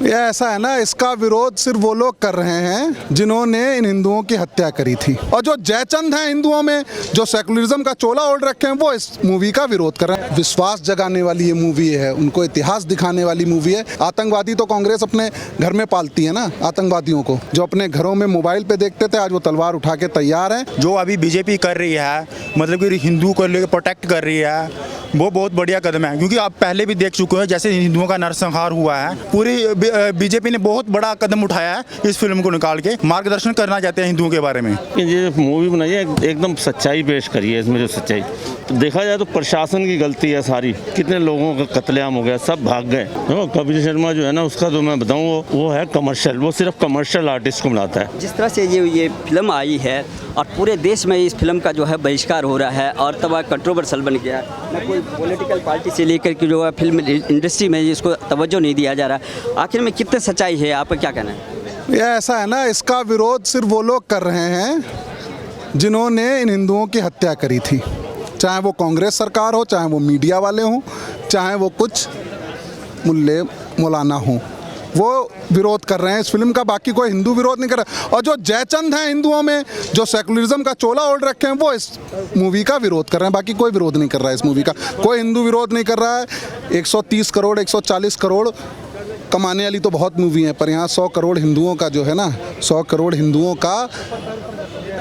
ये ऐसा है ना, इसका विरोध सिर्फ वो लोग कर रहे हैं जिन्होंने इन हिंदुओं की हत्या करी थी, और जो जयचंद हैं हिंदुओं में, जो सेकुलरिज्म का चोला ओढ़ रखे हैं, वो इस मूवी का विरोध कर रहे हैं। विश्वास जगाने वाली ये मूवी है, उनको इतिहास दिखाने वाली मूवी है। आतंकवादी तो कांग्रेस अपने घर में पालती है ना, आतंकवादियों को जो अपने घरों में मोबाइल पे देखते थे, आज वो तलवार उठा के तैयार हैं। जो अभी बीजेपी कर रही है, मतलब कि हिंदू को लेकर प्रोटेक्ट कर रही है, वो बहुत बढ़िया कदम है। क्योंकि आप पहले भी देख चुके हैं जैसे हिंदुओं का नरसंहार हुआ है, पूरी बीजेपी ने बहुत बड़ा कदम उठाया है इस फिल्म को निकाल के मार्गदर्शन करना चाहते हैं हिंदुओं के बारे में। ये मूवी बनाई है, एकदम सच्चाई पेश करी है इसमें। जो सच्चाई तो देखा जाए तो प्रशासन की गलती है सारी, कितने लोगों का कत्लेआम हो गया, सब भाग गए। कपिल शर्मा जो है ना, उसका तो मैं बताऊँ वो है कमर्शियल, वो सिर्फ कमर्शियल आर्टिस्ट को बनाता है। जिस तरह से ये फिल्म आई है और पूरे देश में इस फिल्म का जो है बहिष्कार हो रहा है और तब कंट्रोवर्सल बन गया है, ना कोई पॉलिटिकल पार्टी से लेकर के जो है फिल्म इंडस्ट्री में इसको तवज्जो नहीं दिया जा रहा। आखिर में कितनी सच्चाई है, आपका क्या कहना है? ये ऐसा है ना, इसका विरोध सिर्फ वो लोग कर रहे हैं जिन्होंने इन हिंदुओं की हत्या करी थी, चाहे वो कांग्रेस सरकार हो, चाहे वो मीडिया वाले हों, चाहे वो कुछ मुल्ले मौलाना हों, वो विरोध कर रहे हैं इस फिल्म का। बाकी कोई हिंदू विरोध नहीं कर रहा। और जो जयचंद हैं हिंदुओं में, जो सेकुलरिज्म का चोला ओढ़ रखे हैं, वो इस मूवी का विरोध कर रहे हैं। बाकी कोई विरोध नहीं कर रहा है इस मूवी का, कोई हिंदू विरोध नहीं कर रहा है। 130 करोड़ 140 करोड़ कमाने वाली तो बहुत मूवी है, पर यहाँ 100 करोड़ हिंदुओं का जो है ना, 100 करोड़ हिंदुओं का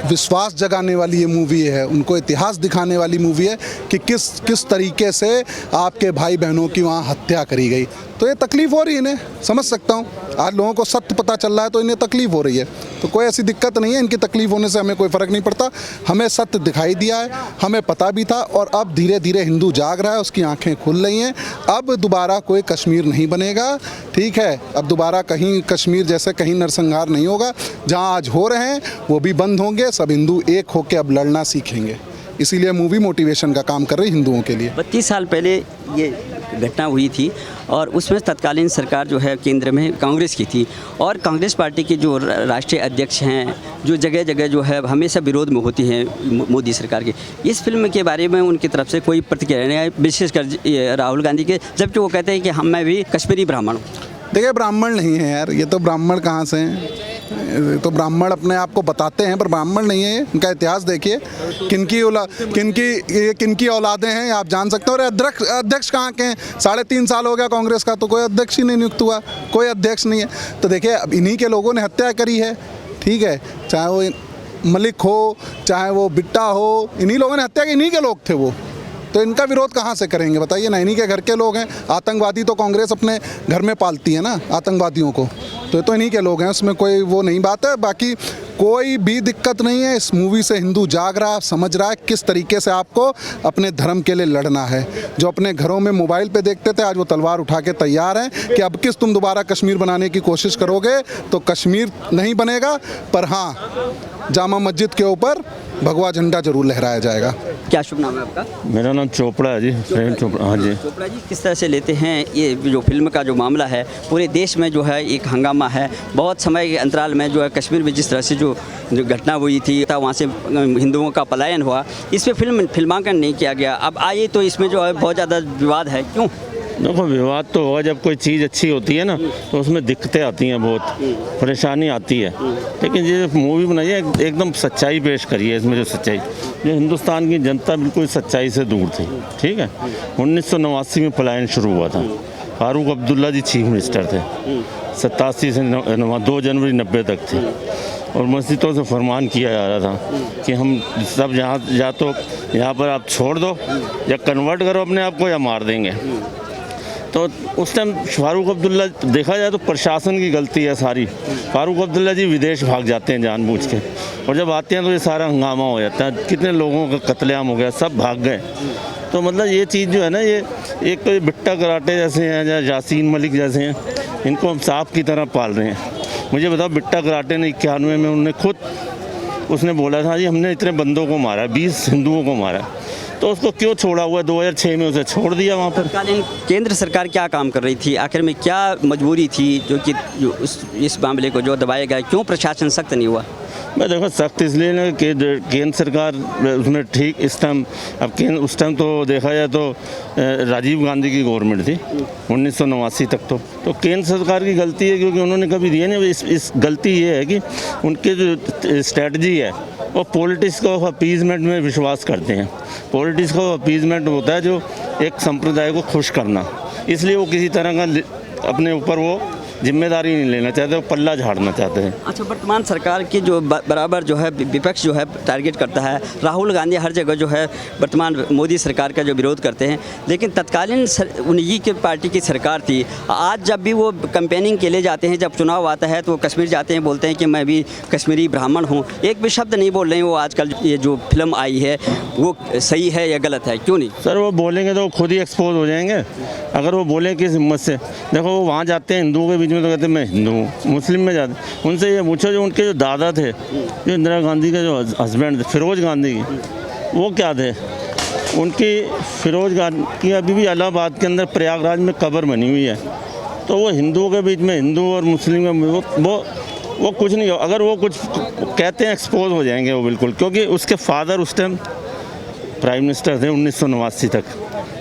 विश्वास जगाने वाली ये मूवी है, उनको इतिहास दिखाने वाली मूवी है कि किस तरीके से आपके भाई बहनों की वहाँ हत्या करी गई। तो ये तकलीफ़ हो रही है इन्हें, समझ सकता हूँ। आज लोगों को सत्य पता चल रहा है तो इन्हें तकलीफ़ हो रही है, तो कोई ऐसी दिक्कत नहीं है। इनकी तकलीफ़ होने से हमें कोई फ़र्क नहीं पड़ता। हमें सत्य दिखाई दिया है, हमें पता भी था, और अब धीरे धीरे हिंदू जाग रहा है, उसकी आंखें खुल रही हैं। अब दोबारा कोई कश्मीर नहीं बनेगा, ठीक है। अब दोबारा कहीं कश्मीर जैसे कहीं नरसंहार नहीं होगा। जहाँ आज हो रहे हैं वो भी बंद होंगे, सब हिंदू एक होकर अब लड़ना सीखेंगे। इसीलिए मूवी मोटिवेशन का काम कर रही हिंदुओं के लिए। 32 साल पहले ये घटना हुई थी और उसमें तत्कालीन सरकार जो है केंद्र में कांग्रेस की थी, और कांग्रेस पार्टी के जो राष्ट्रीय अध्यक्ष हैं, जो जगह जगह जो है हमेशा विरोध में होती हैं मोदी सरकार के। इस फिल्म के बारे में उनकी तरफ से कोई प्रतिक्रिया नहीं है, विशेषकर राहुल गांधी के, जबकि वो कहते हैं कि मैं भी कश्मीरी ब्राह्मण हूँ। देखिए, ब्राह्मण नहीं है यार, ये तो ब्राह्मण कहाँ से हैं? तो ब्राह्मण अपने आप को बताते हैं पर ब्राह्मण नहीं है। इनका इतिहास देखिए, किनकी औलादें हैं आप जान सकते हो। और अध्यक्ष कहाँ के हैं? 3.5 साल हो गया कांग्रेस का, तो कोई अध्यक्ष ही नहीं नियुक्त हुआ, कोई अध्यक्ष नहीं है। तो देखिए, अब इन्हीं के लोगों ने हत्या करी है, ठीक है। चाहे वो मलिक हो, चाहे वो बिट्टा हो, इन्हीं लोगों ने हत्या की, इन्हीं के लोग थे वो। तो इनका विरोध कहाँ से करेंगे बताइए ना, इन्हीं के घर के लोग हैं। आतंकवादी तो कांग्रेस अपने घर में पालती है ना, आतंकवादियों को, तो ये तो इन्हीं के लोग हैं, उसमें कोई वो नहीं बात है। बाकी कोई भी दिक्कत नहीं है। इस मूवी से हिंदू जाग रहा है, समझ रहा है किस तरीके से आपको अपने धर्म के लिए लड़ना है। जो अपने घरों में मोबाइल पे देखते थे, आज वो तलवार उठा के तैयार हैं कि अब तुम दोबारा कश्मीर बनाने की कोशिश करोगे तो कश्मीर नहीं बनेगा, पर हाँ, जामा मस्जिद के ऊपर भगवा झंडा जरूर लहराया जाएगा। क्या शुभ नाम है आपका? मेरा नाम चोपड़ा है जी, प्रेम चोपड़ा। हाँ जी। चोपड़ा जी, किस तरह से लेते हैं ये जो फिल्म का जो मामला है, पूरे देश में जो है एक हंगामा है। बहुत समय के अंतराल में जो है कश्मीर में जिस तरह से जो घटना हुई थी, वहाँ से हिंदुओं का पलायन हुआ, इस पर फिल्मांकन नहीं किया गया। अब आइए तो इसमें जो है बहुत ज़्यादा विवाद है, क्यों? देखो, विवाद तो होगा, जब कोई चीज़ अच्छी होती है ना तो उसमें दिक्कतें आती हैं, बहुत परेशानी आती है। लेकिन ये मूवी बनाई है, एकदम सच्चाई पेश करी है इसमें। जो सच्चाई, जो हिंदुस्तान की जनता बिल्कुल सच्चाई से दूर थी, ठीक है। 1989 में पलायन शुरू हुआ था। फारूक अब्दुल्ला जी चीफ मिनिस्टर थे, 87 से 2 जनवरी 90 तक थे, और मस्जिदों से फरमान किया जा रहा था कि हम सब या तो यहाँ पर आप छोड़ दो, या कन्वर्ट करो अपने आप को, या मार देंगे। तो उस टाइम फारूक अब्दुल्ला, देखा जाए तो प्रशासन की गलती है सारी। फारूक अब्दुल्ला जी विदेश भाग जाते हैं जानबूझ के, और जब आते हैं तो ये सारा हंगामा हो जाता है, कितने लोगों का कत्लेआम हो गया, सब भाग गए। तो मतलब ये चीज़ जो है ना, ये एक तो ये बिट्टा कराटे जैसे हैं या यासीन मलिक जैसे हैं, इनको हम सांप की तरह पाल रहे हैं। मुझे बताओ, बिट्टा कराटे ने 91 में उसने बोला था जी हमने इतने बंदों को मारा, 20 हिंदुओं को मारा। तो उसको क्यों छोड़ा हुआ है? 2006 में उसे छोड़ दिया वहाँ पर। तत्कालीन केंद्र सरकार क्या काम कर रही थी? आखिर में क्या मजबूरी थी जो इस मामले को जो दबाया गया? क्यों प्रशासन सख्त नहीं हुआ? मैं देखो सख्त इसलिए ना कि केंद्र सरकार उसमें ठीक इस टाइम, अब केंद्र उस टाइम तो देखा जाए तो राजीव गांधी की गवर्नमेंट थी 1989 तक। तो केंद्र सरकार की गलती है क्योंकि उन्होंने कभी दिया नहीं। इस गलती ये है कि उनके जो स्ट्रेटजी है वो पॉलिटिक्स ऑफ अपीजमेंट में विश्वास करते हैं। पॉलिटिक्स ऑफ अपीजमेंट होता है जो एक संप्रदाय को खुश करना, इसलिए वो किसी तरह का अपने ऊपर वो जिम्मेदारी नहीं लेना चाहते, वो पल्ला झाड़ना चाहते हैं। अच्छा, वर्तमान सरकार की जो बराबर जो है विपक्ष जो है टारगेट करता है, राहुल गांधी हर जगह जो है वर्तमान मोदी सरकार का जो विरोध करते हैं, लेकिन तत्कालीन उन्हीं के पार्टी की सरकार थी। आज जब भी वो कैंपेनिंग के लिए जाते हैं, जब चुनाव आता है तो वो कश्मीर जाते हैं, बोलते हैं कि मैं भी कश्मीरी ब्राह्मण हूँ। एक भी शब्द नहीं बोल रहे हैं वो आजकल ये जो फिल्म आई है वो सही है या गलत है? क्यों नहीं? सर वो बोलेंगे तो खुद ही एक्सपोज हो जाएंगे। अगर वो बोलें किस हिम्मत से? देखो वो वहाँ जाते हैं हिंदुओं के बीच में तो कहते हैं मैं हिंदू हूँ, मुस्लिम में जाते, उनसे ये पूछो जो उनके जो दादा थे, जो इंदिरा गांधी के जो हस्बैंड थे फिरोज गांधी की, वो क्या थे? उनकी फिरोज गांधी की अभी भी इलाहाबाद के अंदर प्रयागराज में कब्र बनी हुई है। तो वो हिंदुओं के बीच में, हिंदू और मुस्लिम में वो कुछ नहीं हो। अगर वो कुछ कहते हैं एक्सपोज हो जाएंगे वो बिल्कुल, क्योंकि उसके फादर उस टाइम प्राइम मिनिस्टर थे 1989 तक,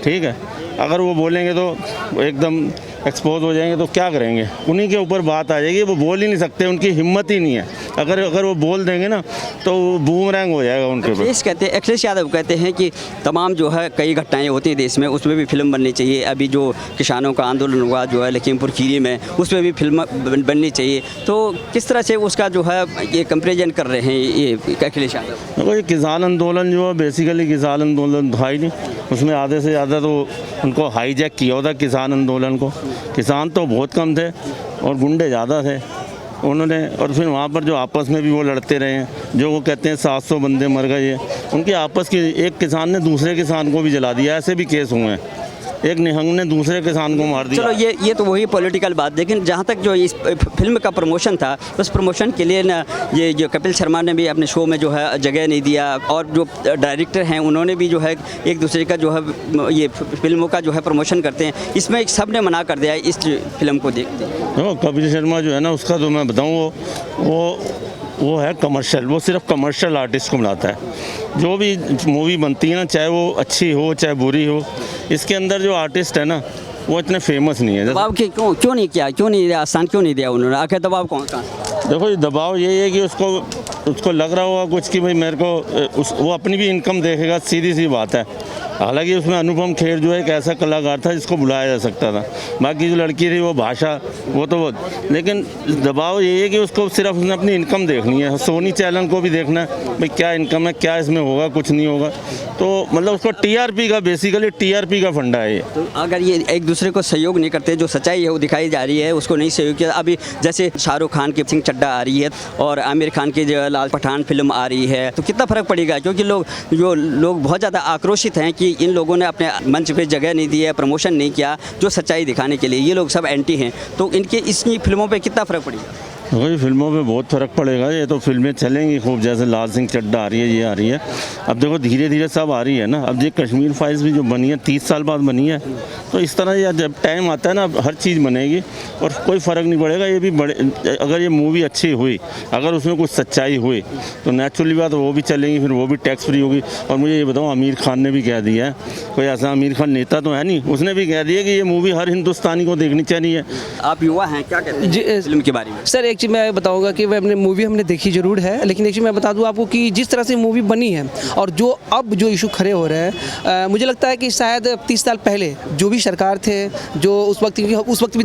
ठीक है। अगर वो बोलेंगे तो एकदम एक्सपोज हो जाएंगे तो क्या करेंगे? उन्हीं के ऊपर बात आ जाएगी। वो बोल ही नहीं सकते, उनकी हिम्मत ही नहीं है। अगर वो बोल देंगे ना तो बूमरैंग हो जाएगा उनके ऊपर। अखिलेश यादव कहते हैं कि तमाम जो है कई घटनाएं होती हैं देश में, उसमें भी फिल्म बननी चाहिए। अभी जो किसानों का आंदोलन हुआ जो है लखीमपुर खीरी में, उसमें भी फिल्म बननी चाहिए। तो किस तरह से उसका जो है ये कंपेरिजन कर रहे हैं ये अखिलेश यादव? देखो ये किसान आंदोलन जो है बेसिकली किसान आंदोलन था ही नहीं, उसमें आधे से ज़्यादा तो उनको हाईजैक किया होता किसान आंदोलन को। किसान तो बहुत कम थे और गुंडे ज़्यादा थे उन्होंने। और फिर वहाँ पर जो आपस में भी वो लड़ते रहे हैं, जो वो कहते हैं 700 बंदे मर गए, उनकी आपस की, एक किसान ने दूसरे किसान को भी जला दिया, ऐसे भी केस हुए हैं। एक निहंग ने दूसरे किसान को मार दिया। चलो ये तो वही पॉलिटिकल बात, लेकिन जहाँ तक जो इस फिल्म का प्रमोशन था, उस प्रमोशन के लिए ना ये जो कपिल शर्मा ने भी अपने शो में जो है जगह नहीं दिया, और जो डायरेक्टर हैं उन्होंने भी जो है एक दूसरे का जो है ये फिल्मों का जो है प्रमोशन करते हैं, इसमें सब ने मना कर दिया इस फिल्म को देखते। कपिल शर्मा जो है ना, उसका तो मैं बताऊँ वो है कमर्शियल, वो सिर्फ कमर्शियल आर्टिस्ट को बनाता है। जो भी मूवी बनती है ना, चाहे वो अच्छी हो चाहे बुरी हो, इसके अंदर जो आर्टिस्ट है ना वो इतने फेमस नहीं है। दबाव क्यों नहीं किया? क्यों नहीं आसान क्यों नहीं दिया उन्होंने? आखिर दबाव कौन सा? देखो ये दबाव यही है कि उसको लग रहा होगा कुछ कि भाई मेरे को वो अपनी भी इनकम देखेगा, सीधी सी बात है। हालांकि उसमें अनुपम खेर जो है एक ऐसा कलाकार था जिसको बुलाया जा सकता था। बाकी जो लड़की थी वो भाषा वो तो लेकिन दबाव यही है कि उसको सिर्फ उसने अपनी इनकम देखनी है। सोनी चैनल को भी देखना है भाई क्या इनकम है, क्या इसमें होगा, कुछ नहीं होगा। तो मतलब उसको टीआरपी का, बेसिकली टीआरपी का फंडा है ये। तो अगर ये एक दूसरे को सहयोग नहीं करते, जो सच्चाई है वो दिखाई जा रही है, उसको नहीं सहयोग किया। अभी जैसे शाहरुख खान की सिंह चड्ढा आ रही है और आमिर खान की जो लाल पठान फिल्म आ रही है, तो कितना फ़र्क पड़ेगा? क्योंकि लोग बहुत ज़्यादा आक्रोशित हैं कि इन लोगों ने अपने मंच पे जगह नहीं दी है, प्रमोशन नहीं किया जो सच्चाई दिखाने के लिए। ये लोग सब एंटी हैं, तो इनके इस फिल्मों पे कितना फ़र्क पड़ेगा? देखो फिल्मों में बहुत फ़र्क पड़ेगा। ये तो फिल्में चलेंगी खूब, जैसे लाल सिंह चड्ढा आ रही है, ये आ रही है। अब देखो धीरे धीरे सब आ रही है ना। अब ये कश्मीर फाइल्स भी जो बनी है 30 साल बाद बनी है, तो इस तरह ये जब टाइम आता है ना हर चीज़ बनेगी और कोई फ़र्क नहीं पड़ेगा। ये भी बड़े, अगर ये मूवी अच्छी हुई, अगर उसमें कुछ सच्चाई हुई तो नेचुरली बात वो भी चलेंगी, फिर वो भी टैक्स फ्री होगी। और मुझे ये बताओ आमिर खान ने भी कह दिया है, कोई ऐसा आमिर खान नेता तो है नहीं, उसने भी कह दिया कि ये मूवी हर हिंदुस्तानी को देखनी चाहिए। आप युवा हैं, क्या कहते हैं फिल्म के बारे में? सर एक चीज़ मैं बताऊंगा कि वह अपने मूवी हमने देखी ज़रूर है, लेकिन एक चीज़ मैं बता दूं आपको कि जिस तरह से मूवी बनी है और जो अब जो इशू खड़े हो रहे हैं, मुझे लगता है कि शायद 30 साल पहले जो भी सरकार थे, जो उस वक्त भी उस वक्त भी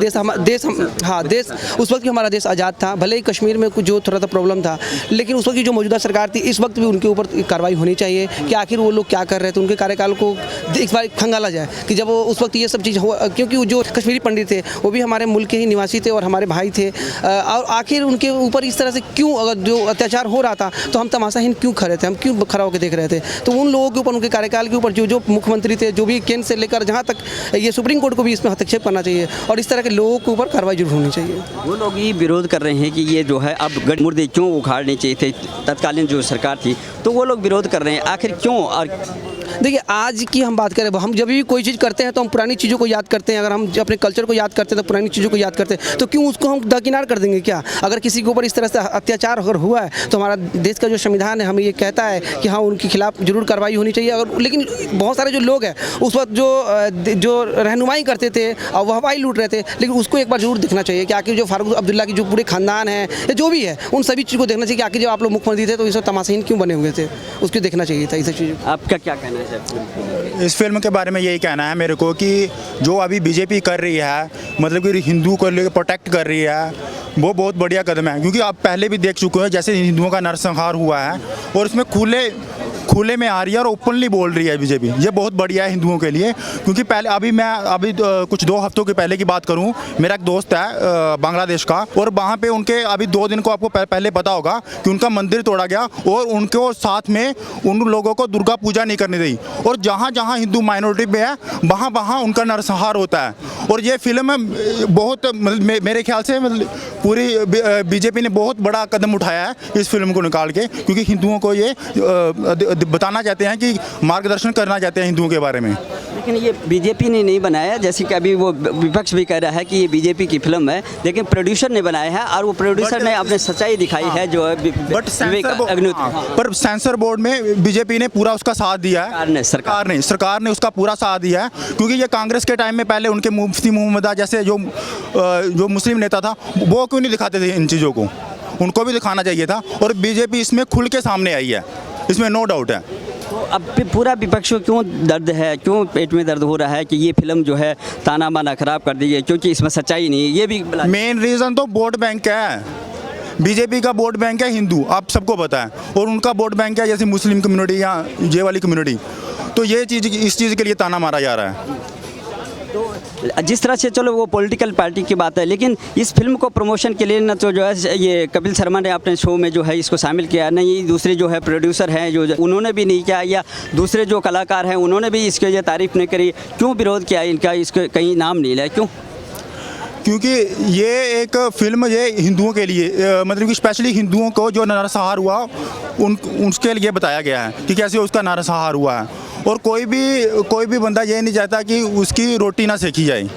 हमारा देश आज़ाद था। भले ही कश्मीर में कुछ जो थोड़ा सा प्रॉब्लम था, लेकिन उस वक्त की जो मौजूदा सरकार थी, इस वक्त भी उनके ऊपर कार्रवाई होनी चाहिए कि आखिर वो लोग क्या कर रहे थे, उनके कार्यकाल को एक बार खंगाला जाए कि जब वो उस वक्त ये सब चीज़ हुआ। क्योंकि जो कश्मीरी पंडित थे वो भी हमारे मुल्क के ही निवासी थे और हमारे भाई थे, और आखिर उनके ऊपर इस तरह से क्यों, अगर जो अत्याचार हो रहा था तो हम तमाशाहीन क्यों खड़े थे, हम क्यों खड़ा होकर देख रहे थे? तो उन लोगों के ऊपर, उनके कार्यकाल के ऊपर जो मुख्यमंत्री थे, जो भी केंद्र से लेकर जहाँ तक ये सुप्रीम कोर्ट को भी इसमें हस्तक्षेप करना चाहिए और इस तरह के लोगों के ऊपर कार्रवाई जरूर होनी चाहिए। वो लोग ये विरोध कर रहे हैं कि ये जो है अब गढ़ मुर्दे क्यों उखाड़ने चाहिए थे, तत्कालीन जो सरकार थी, तो वो लोग विरोध कर रहे हैं। आखिर क्यों? और देखिए आज की हम बात करें, हम जब भी कोई चीज़ करते हैं तो हम पुरानी चीज़ों को याद करते हैं। अगर हम अपने कल्चर को याद करते हैं तो पुरानी चीज़ों को याद करते हैं, तो क्यों उसको हम दरकिनार कर देंगे क्या? अगर किसी के ऊपर इस तरह से अत्याचार अगर हुआ है तो हमारा देश का जो संविधान है हमें ये कहता है कि हाँ उनके खिलाफ जरूर कार्रवाई होनी चाहिए। अगर लेकिन बहुत सारे जो लोग हैं उस वक्त जो रहनुमाई करते थे और वाहवाही लूट रहे थे, लेकिन उसको एक बार जरूर देखना चाहिए कि आखिर जो फारूक अब्दुल्ला की जो पूरे खानदान है या जो भी है उन सभी चीज़ को देखना चाहिए कि आखिर जब आप लोग मुख्यमंत्री थे तो इस तमाशाहीन क्यों बने हुए थे, उसको देखना चाहिए था। इस चीज़ आपका क्या कहना है सर? इस फिल्म के बारे में यही कहना है मेरे को कि जो अभी बीजेपी कर रही है, मतलब कि हिंदू को लेकर प्रोटेक्ट कर रही है, वो बहुत बढ़िया कदम है। क्योंकि आप पहले भी देख चुके हैं जैसे हिंदुओं का नरसंहार हुआ है और इसमें खुले में आ रही है और ओपनली बोल रही है बीजेपी। ये बहुत बढ़िया है हिंदुओं के लिए। क्योंकि पहले अभी कुछ 2 हफ्तों के पहले की बात करूं, मेरा एक दोस्त है बांग्लादेश का, और वहाँ पे उनके अभी 2 दिन को आपको पहले पता होगा कि उनका मंदिर तोड़ा गया और उनको साथ में उन लोगों को दुर्गा पूजा नहीं करने दी। और जहाँ जहाँ हिंदू माइनॉरिटी में है वहाँ वहाँ उनका नरसंहार होता है। और ये फिल्म बहुत मेरे ख्याल से पूरी बीजेपी ने बहुत बड़ा कदम उठाया है इस फिल्म को निकाल के, क्योंकि हिंदुओं को ये बताना चाहते हैं कि मार्गदर्शन करना चाहते हैं हिंदुओं के बारे में। लेकिन ये बीजेपी ने नहीं बनाया, जैसे कि अभी वो विपक्ष भी कह रहा है कि ये बीजेपी की फिल्म है, लेकिन प्रोड्यूसर ने बनाया है और वो प्रोड्यूसर ने अपने सच्चाई दिखाई है जो है बट पर सेंसर बोर्ड में बीजेपी ने पूरा उसका साथ दिया है। सरकार ने उसका पूरा साथ दिया है। क्योंकि ये कांग्रेस के टाइम में पहले उनके मुफ्ती मोहम्मदा जैसे जो मुस्लिम नेता था वो क्यों नहीं दिखाते थे इन चीज़ों को, उनको भी दिखाना चाहिए था। और बीजेपी इसमें खुल के सामने आई है, इसमें नो डाउट है। तो अब पूरा विपक्ष को क्यों दर्द है, क्यों पेट में दर्द हो रहा है कि ये फिल्म जो है ताना बाना खराब कर दी है, क्योंकि इसमें सच्चाई नहीं है? ये भी मेन रीज़न तो वोट बैंक है। बीजेपी का वोट बैंक है हिंदू, आप सबको पता है, और उनका वोट बैंक है जैसे मुस्लिम कम्युनिटी या ये वाली कम्युनिटी। तो ये चीज़ इस चीज़ के लिए ताना मारा जा रहा है। तो जिस तरह से चलो वो पॉलिटिकल पार्टी की बात है, लेकिन इस फिल्म को प्रमोशन के लिए ना तो जो है ये कपिल शर्मा ने अपने शो में जो है इसको शामिल किया, ना ये दूसरे जो है प्रोड्यूसर हैं जो उन्होंने भी नहीं किया, या दूसरे जो कलाकार हैं उन्होंने भी इसके लिए तारीफ़ नहीं करी। क्यों विरोध किया इनका, इसको कहीं नाम नहीं लिया, क्यों? क्योंकि ये एक फिल्म ये हिंदुओं के लिए मतलब कि स्पेशली हिंदुओं को जो नरसंहार हुआ उसके लिए बताया गया है कि कैसे उसका नरसंहार हुआ है। और कोई भी बंदा ये नहीं चाहता कि उसकी रोटी ना सेकी जाए।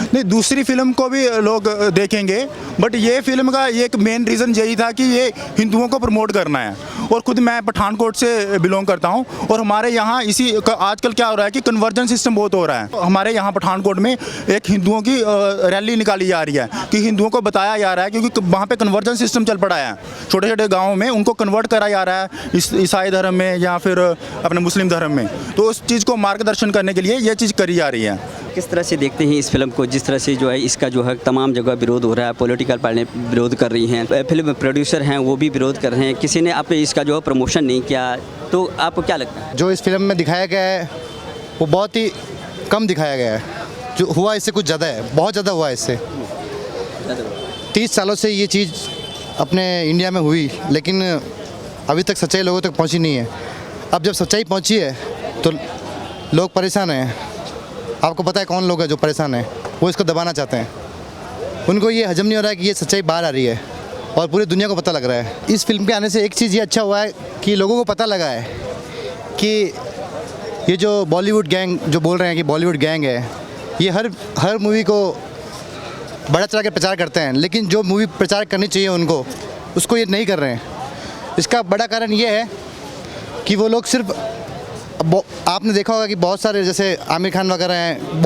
नहीं, दूसरी फिल्म को भी लोग देखेंगे, बट ये फिल्म का एक मेन रीज़न यही था कि ये हिंदुओं को प्रमोट करना है। और खुद मैं पठानकोट से बिलोंग करता हूँ और हमारे यहाँ आजकल क्या हो रहा है कि कन्वर्जन सिस्टम बहुत हो रहा है। हमारे यहाँ पठानकोट में एक हिंदुओं की रैली निकाली जा रही है कि हिंदुओं को बताया जा रहा है, क्योंकि वहाँ पे कन्वर्जन सिस्टम चल पड़ा है। छोटे छोटे गाँवों में उनको कन्वर्ट करा जा रहा है ईसाई धर्म में या फिर अपने मुस्लिम धर्म में। तो उस चीज़ को मार्गदर्शन करने के लिए ये चीज़ करी जा रही है। किस तरह से देखते हैं इस फिल्म को, जिस तरह से जो है इसका जो है तमाम जगह विरोध हो रहा है, पॉलिटिकल पार्टी विरोध कर रही हैं, फिल्म प्रोड्यूसर हैं वो भी विरोध कर रहे हैं, किसी ने आप इसका जो है प्रमोशन नहीं किया, तो आपको क्या लगता है? जो इस फिल्म में दिखाया गया है वो बहुत ही कम दिखाया गया है। जो हुआ इससे कुछ ज़्यादा है, बहुत ज़्यादा हुआ है इससे। 30 सालों से ये चीज़ अपने इंडिया में हुई, लेकिन अभी तक सच्चाई लोगों तक पहुंची नहीं है। अब जब सच्चाई पहुंची है तो लोग परेशान हैं। आपको पता है कौन लोग हैं जो परेशान हैं? वो इसको दबाना चाहते हैं। उनको ये हजम नहीं हो रहा है कि ये सच्चाई बाहर आ रही है और पूरी दुनिया को पता लग रहा है। इस फिल्म के आने से एक चीज़ ये अच्छा हुआ है कि लोगों को पता लगा है कि ये जो बॉलीवुड गैंग जो बोल रहे हैं कि बॉलीवुड गैंग है, ये हर मूवी को बड़ा चढ़ा के प्रचार करते हैं, लेकिन जो मूवी प्रचार करनी चाहिए उनको, उसको ये नहीं कर रहे हैं। इसका बड़ा कारण ये है कि वो लोग सिर्फ आपने देखा होगा कि बहुत सारे जैसे आमिर खान वगैरह हैं,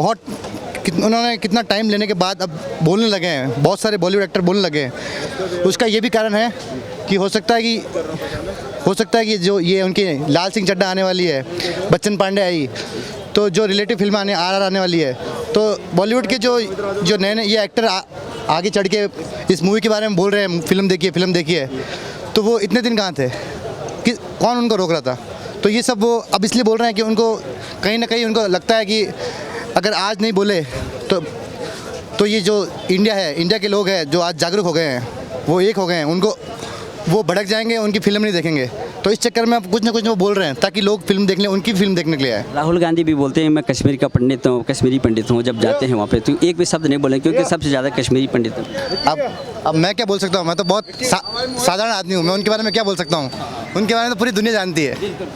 उन्होंने कितना टाइम लेने के बाद अब बोलने लगे हैं, बहुत सारे बॉलीवुड एक्टर बोलने लगे हैं। उसका ये भी कारण है कि हो सकता है कि जो ये उनकी लाल सिंह चड्ढा आने वाली है, बच्चन पांडे आई, तो जो रिलेटिव फिल्म RRR आने वाली है, तो बॉलीवुड के जो नए ये एक्टर आगे चढ़ के इस मूवी के बारे में बोल रहे हैं, फिल्म देखिए, तो वो इतने दिन कहाँ थे कि कौन उनको रोक रहा था? तो ये सब वो अब इसलिए बोल रहे हैं कि उनको कहीं ना कहीं उनको लगता है कि अगर आज नहीं बोले तो ये जो इंडिया के लोग हैं जो आज जागरूक हो गए हैं, वो एक हो गए हैं, वो भड़क जाएंगे, उनकी फिल्म नहीं देखेंगे। तो इस चक्कर में अब कुछ ना कुछ वो बोल रहे हैं ताकि लोग फिल्म देख लें, उनकी फिल्म देखने के लिए आए। राहुल गांधी भी बोलते हैं मैं कश्मीर का पंडित हूँ, कश्मीरी पंडित हूँ। जब जाते हैं वहाँ पे तो एक भी शब्द नहीं बोले, क्योंकि सबसे ज़्यादा कश्मीरी पंडित हूँ। अब मैं क्या बोल सकता हूँ? मैं तो बहुत साधारण आदमी हूँ, मैं उनके बारे में क्या बोल सकता हूँ? उनके बारे में तो पूरी दुनिया जानती है।